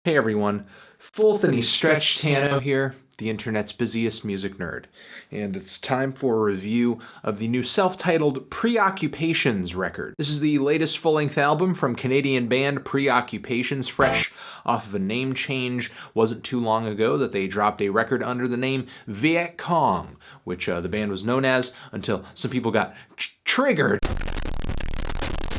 Hey everyone, Fulthany Stretch Tano here, the internet's busiest music nerd, and it's time for a review of the new self-titled Preoccupations record. This is the latest full-length album from Canadian band Preoccupations, fresh off of a name change. Wasn't too long ago that they dropped a record under the name Viet Cong, which the band was known as until some people got triggered.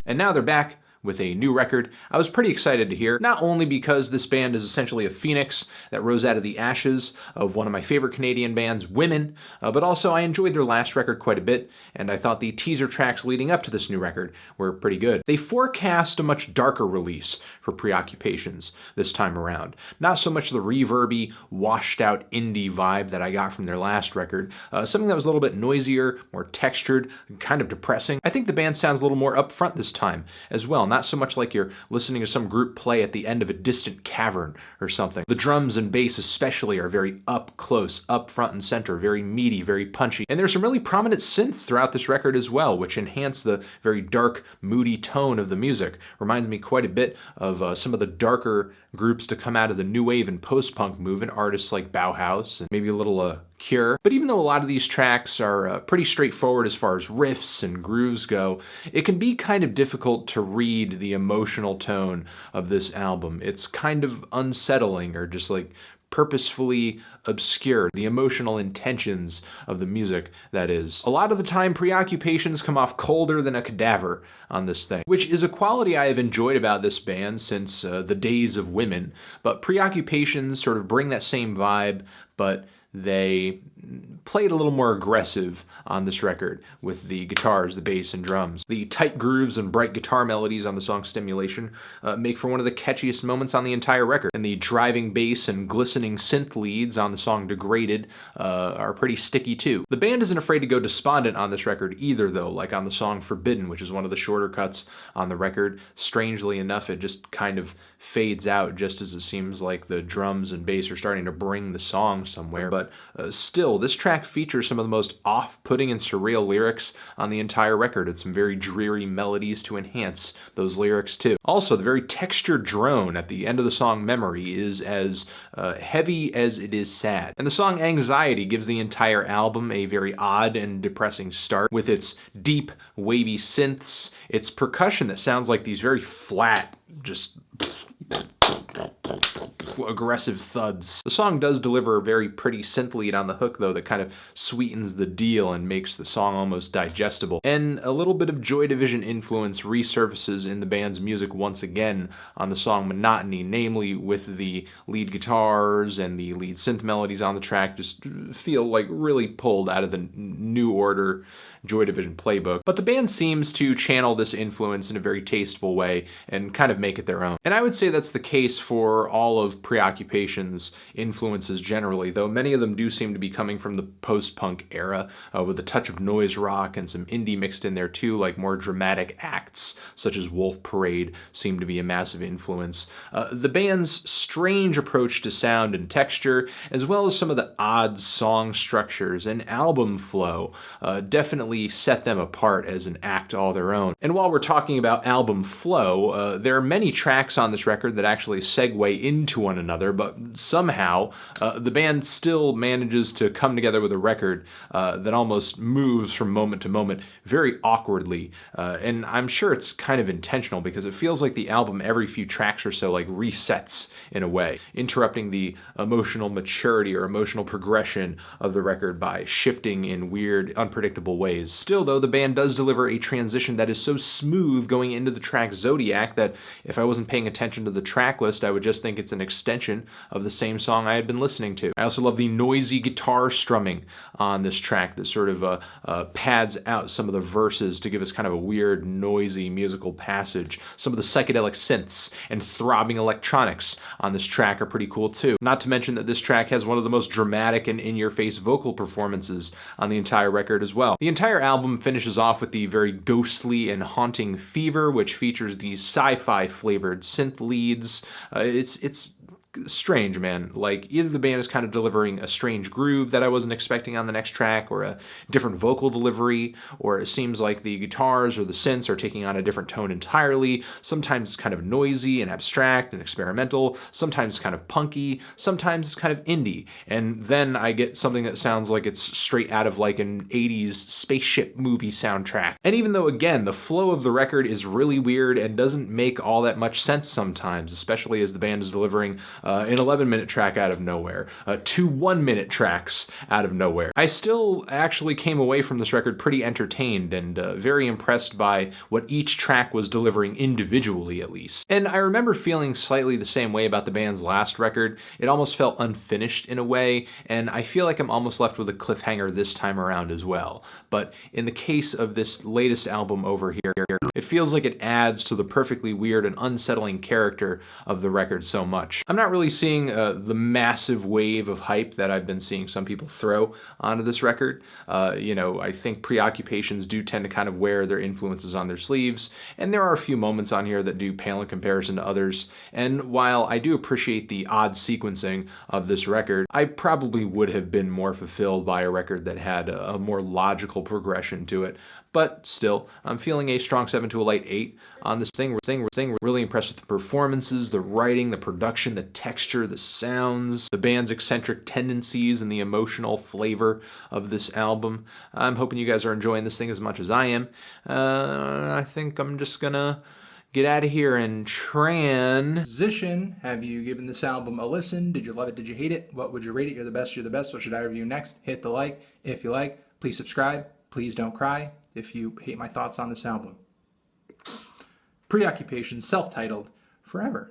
And now they're back with a new record. I was pretty excited to hear, not only because this band is essentially a phoenix that rose out of the ashes of one of my favorite Canadian bands, Women, but also I enjoyed their last record quite a bit, and I thought the teaser tracks leading up to this new record were pretty good. They forecast a much darker release for Preoccupations this time around. Not so much the reverby, washed out indie vibe that I got from their last record, something that was a little bit noisier, more textured, kind of depressing. I think the band sounds a little more upfront this time as well. Not so much like you're listening to some group play at the end of a distant cavern or something. The drums and bass especially are very up close, up front and center, very meaty, very punchy. And there's some really prominent synths throughout this record as well, which enhance the very dark, moody tone of the music. Reminds me quite a bit of some of the darker groups to come out of the new wave and post-punk movement, artists like Bauhaus and maybe a little Cure. But even though a lot of these tracks are pretty straightforward as far as riffs and grooves go, it can be kind of difficult to read the emotional tone of this album. It's kind of unsettling, or just like purposefully obscure, the emotional intentions of the music, that is. A lot of the time, Preoccupations come off colder than a cadaver on this thing, which is a quality I have enjoyed about this band since the days of Women, but Preoccupations sort of bring that same vibe, but they played a little more aggressive on this record with the guitars, the bass, and drums. The tight grooves and bright guitar melodies on the song Stimulation make for one of the catchiest moments on the entire record, and the driving bass and glistening synth leads on the song Degraded are pretty sticky too. The band isn't afraid to go despondent on this record either though, like on the song Forbidden, which is one of the shorter cuts on the record. Strangely enough, it just kind of fades out just as it seems like the drums and bass are starting to bring the song somewhere. But still, this track features some of the most off-putting and surreal lyrics on the entire record, and some very dreary melodies to enhance those lyrics too. Also, the very textured drone at the end of the song Memory is as heavy as it is sad. And the song Anxiety gives the entire album a very odd and depressing start, with its deep, wavy synths, its percussion that sounds like these very flat, just aggressive thuds. The song does deliver a very pretty synth lead on the hook though that kind of sweetens the deal and makes the song almost digestible. And a little bit of Joy Division influence resurfaces in the band's music once again on the song Monotony, namely with the lead guitars and the lead synth melodies on the track just feel like really pulled out of the New Order Joy Division playbook. But the band seems to channel this influence in a very tasteful way and kind of make it their own. And I would say that's the case for all of Preoccupations' influences generally, though many of them do seem to be coming from the post-punk era, with a touch of noise rock and some indie mixed in there too, like more dramatic acts such as Wolf Parade seem to be a massive influence. The band's strange approach to sound and texture, as well as some of the odd song structures and album flow, definitely set them apart as an act all their own. And while we're talking about album flow, there are many tracks on this record that actually segue into one another, but somehow the band still manages to come together with a record that almost moves from moment to moment very awkwardly. And I'm sure it's kind of intentional, because it feels like the album every few tracks or so like resets in a way, interrupting the emotional maturity or emotional progression of the record by shifting in weird, unpredictable ways. Still though, the band does deliver a transition that is so smooth going into the track Zodiac that if I wasn't paying attention to the track list, I would just think it's an extension of the same song I had been listening to. I also love the noisy guitar strumming on this track that sort of pads out some of the verses to give us kind of a weird, noisy musical passage. Some of the psychedelic synths and throbbing electronics on this track are pretty cool too. Not to mention that this track has one of the most dramatic and in-your-face vocal performances on the entire record as well. The entire album finishes off with the very ghostly and haunting Fever, which features these sci-fi flavored synth leads. It's strange, man. Like, either the band is kind of delivering a strange groove that I wasn't expecting on the next track, or a different vocal delivery, or it seems like the guitars or the synths are taking on a different tone entirely. Sometimes it's kind of noisy and abstract and experimental, sometimes it's kind of punky, sometimes it's kind of indie, and then I get something that sounds like it's straight out of like an 80s spaceship movie soundtrack. And even though, again, the flow of the record is really weird and doesn't make all that much sense sometimes, especially as the band is delivering an 11-minute track out of nowhere, 2 1-minute tracks out of nowhere, I still actually came away from this record pretty entertained and very impressed by what each track was delivering individually, at least. And I remember feeling slightly the same way about the band's last record. It almost felt unfinished in a way, and I feel like I'm almost left with a cliffhanger this time around as well. But in the case of this latest album over here, it feels like it adds to the perfectly weird and unsettling character of the record so much. I'm not really seeing the massive wave of hype that I've been seeing some people throw onto this record. You know, I think Preoccupations do tend to kind of wear their influences on their sleeves, and there are a few moments on here that do pale in comparison to others. And while I do appreciate the odd sequencing of this record, I probably would have been more fulfilled by a record that had a more logical progression to it. But still, I'm feeling a strong 7 to a light 8 on this thing. We're really impressed with the performances, the writing, the production, the texture, the sounds, the band's eccentric tendencies, and the emotional flavor of this album. I'm hoping you guys are enjoying this thing as much as I am. I think I'm just gonna get out of here and transition. Have you given this album a listen? Did you love it? Did you hate it? What would you rate it? You're the best. You're the best. What should I review next? Hit the like if you like. Please subscribe. Please don't cry if you hate my thoughts on this album. Preoccupations, self-titled, Forever.